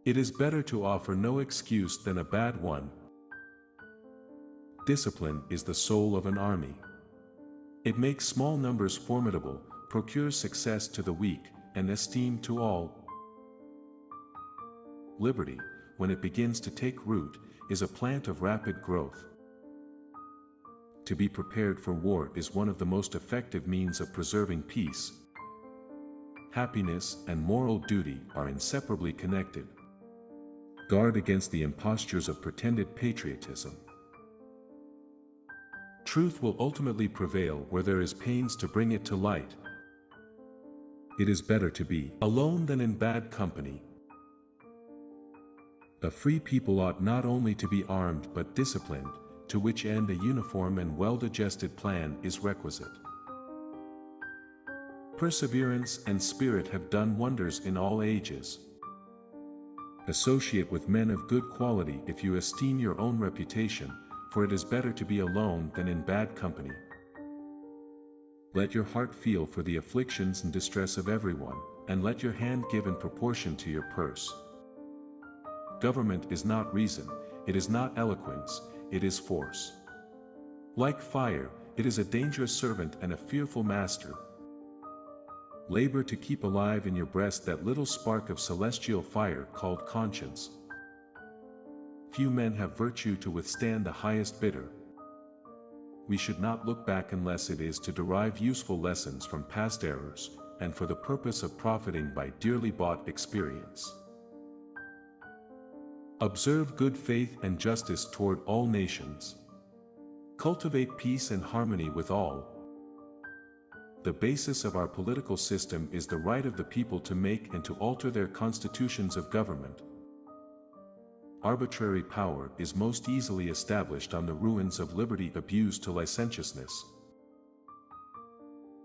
It is better to offer no excuse than a bad one. Discipline is the soul of an army. It makes small numbers formidable, procures success to the weak, and esteem to all. Liberty, when it begins to take root, is a plant of rapid growth. To be prepared for war is one of the most effective means of preserving peace. Happiness and moral duty are inseparably connected. Guard against the impostures of pretended patriotism. Truth will ultimately prevail where there is pains to bring it to light. It is better to be alone than in bad company. A free people ought not only to be armed but disciplined, to which end a uniform and well-digested plan is requisite. Perseverance and spirit have done wonders in all ages. Associate with men of good quality if you esteem your own reputation, for it is better to be alone than in bad company. Let your heart feel for the afflictions and distress of everyone, and let your hand give in proportion to your purse. Government is not reason, it is not eloquence, it is force. Like fire, it is a dangerous servant and a fearful master. Labor to keep alive in your breast that little spark of celestial fire called conscience. Few men have virtue to withstand the highest bidder. We should not look back unless it is to derive useful lessons from past errors, and for the purpose of profiting by dearly bought experience. Observe good faith and justice toward all nations. Cultivate peace and harmony with all. The basis of our political system is the right of the people to make and to alter their constitutions of government. Arbitrary power is most easily established on the ruins of liberty abused to licentiousness.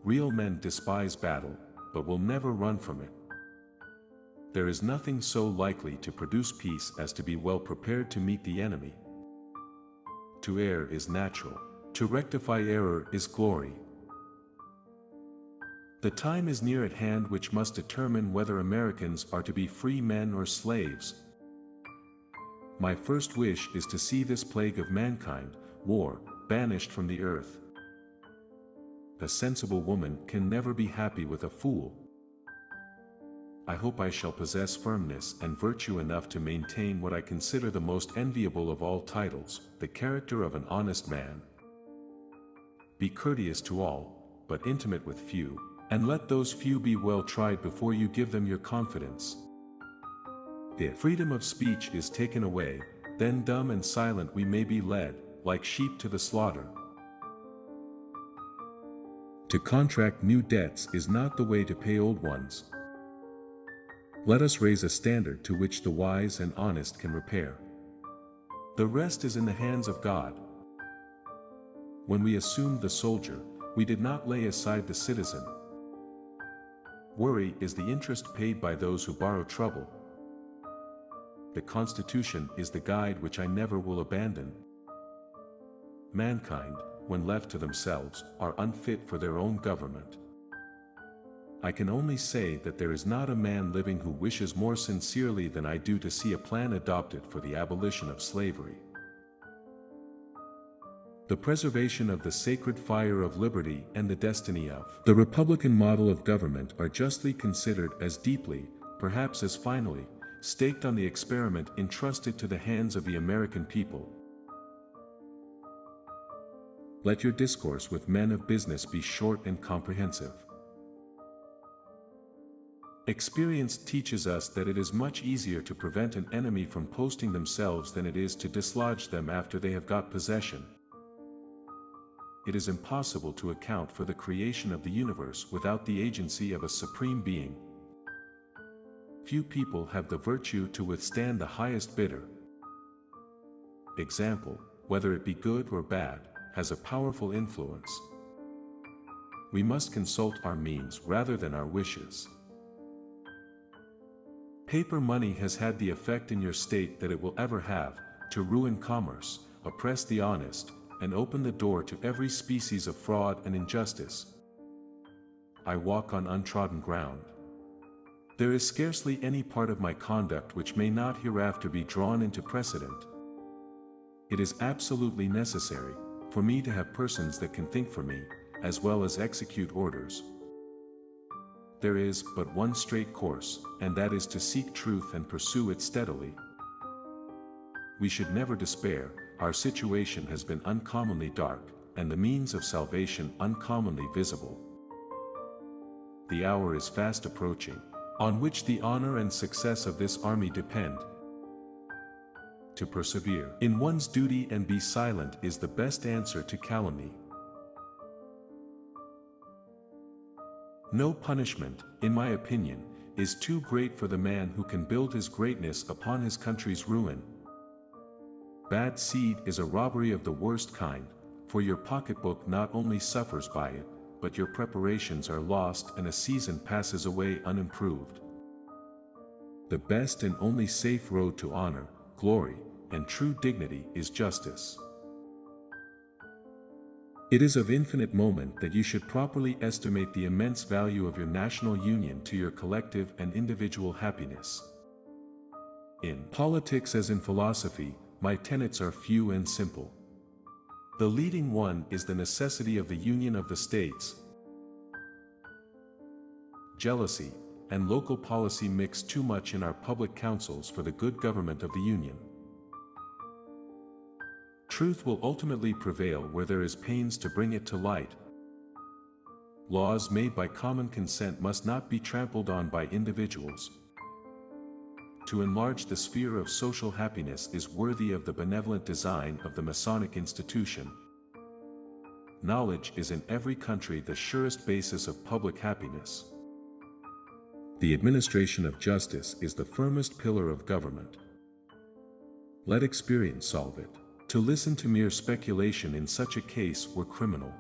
Real men despise battle, but will never run from it. There is nothing so likely to produce peace as to be well prepared to meet the enemy. To err is natural, to rectify error is glory. The time is near at hand which must determine whether Americans are to be free men or slaves. My first wish is to see this plague of mankind, war, banished from the earth. A sensible woman can never be happy with a fool. I hope I shall possess firmness and virtue enough to maintain what I consider the most enviable of all titles, the character of an honest man. Be courteous to all, but intimate with few, and let those few be well tried before you give them your confidence. If freedom of speech is taken away, then dumb and silent we may be led, like sheep to the slaughter. To contract new debts is not the way to pay old ones. Let us raise a standard to which the wise and honest can repair. The rest is in the hands of God. When we assumed the soldier, we did not lay aside the citizen. Worry is the interest paid by those who borrow trouble. The Constitution is the guide which I never will abandon. Mankind, when left to themselves, are unfit for their own government. I can only say that there is not a man living who wishes more sincerely than I do to see a plan adopted for the abolition of slavery. The preservation of the sacred fire of liberty and the destiny of the Republican model of government are justly considered as deeply, perhaps as finally, staked on the experiment entrusted to the hands of the American people. Let your discourse with men of business be short and comprehensive. Experience teaches us that it is much easier to prevent an enemy from posting themselves than it is to dislodge them after they have got possession. It is impossible to account for the creation of the universe without the agency of a supreme being. Few people have the virtue to withstand the highest bidder. Example, whether it be good or bad, has a powerful influence. We must consult our means rather than our wishes. Paper money has had the effect in your state that it will ever have, to ruin commerce, oppress the honest, and open the door to every species of fraud and injustice. I walk on untrodden ground. There is scarcely any part of my conduct which may not hereafter be drawn into precedent. It is absolutely necessary for me to have persons that can think for me, as well as execute orders. There is but one straight course, and that is to seek truth and pursue it steadily. We should never despair. Our situation has been uncommonly dark, and the means of salvation uncommonly visible. The hour is fast approaching, on which the honor and success of this army depend. To persevere in one's duty and be silent is the best answer to calumny. No punishment, in my opinion, is too great for the man who can build his greatness upon his country's ruin. Bad seed is a robbery of the worst kind, for your pocketbook not only suffers by it, but your preparations are lost and a season passes away unimproved. The best and only safe road to honor, glory, and true dignity is justice. It is of infinite moment that you should properly estimate the immense value of your national union to your collective and individual happiness. In politics as in philosophy, my tenets are few and simple. The leading one is the necessity of the union of the states. Jealousy and local policy mix too much in our public councils for the good government of the union. Truth will ultimately prevail where there is pains to bring it to light. Laws made by common consent must not be trampled on by individuals. To enlarge the sphere of social happiness is worthy of the benevolent design of the Masonic institution. Knowledge is in every country the surest basis of public happiness. The administration of justice is the firmest pillar of government. Let experience solve it. To listen to mere speculation in such a case were criminal.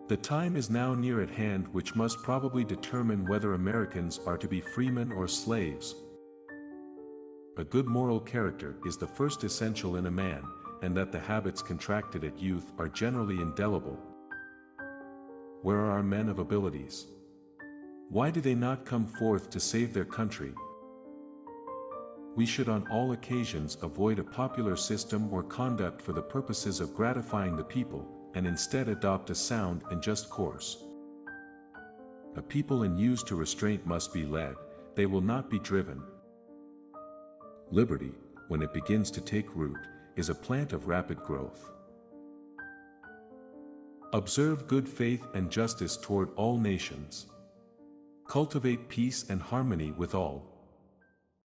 The time is now near at hand which must probably determine whether Americans are to be freemen or slaves. A good moral character is the first essential in a man, and that the habits contracted at youth are generally indelible. Where are our men of abilities? Why do they not come forth to save their country? We should on all occasions avoid a popular system or conduct for the purposes of gratifying the people, and instead adopt a sound and just course. A people unused to restraint must be led, they will not be driven. Liberty, when it begins to take root, is a plant of rapid growth. Observe good faith and justice toward all nations. Cultivate peace and harmony with all.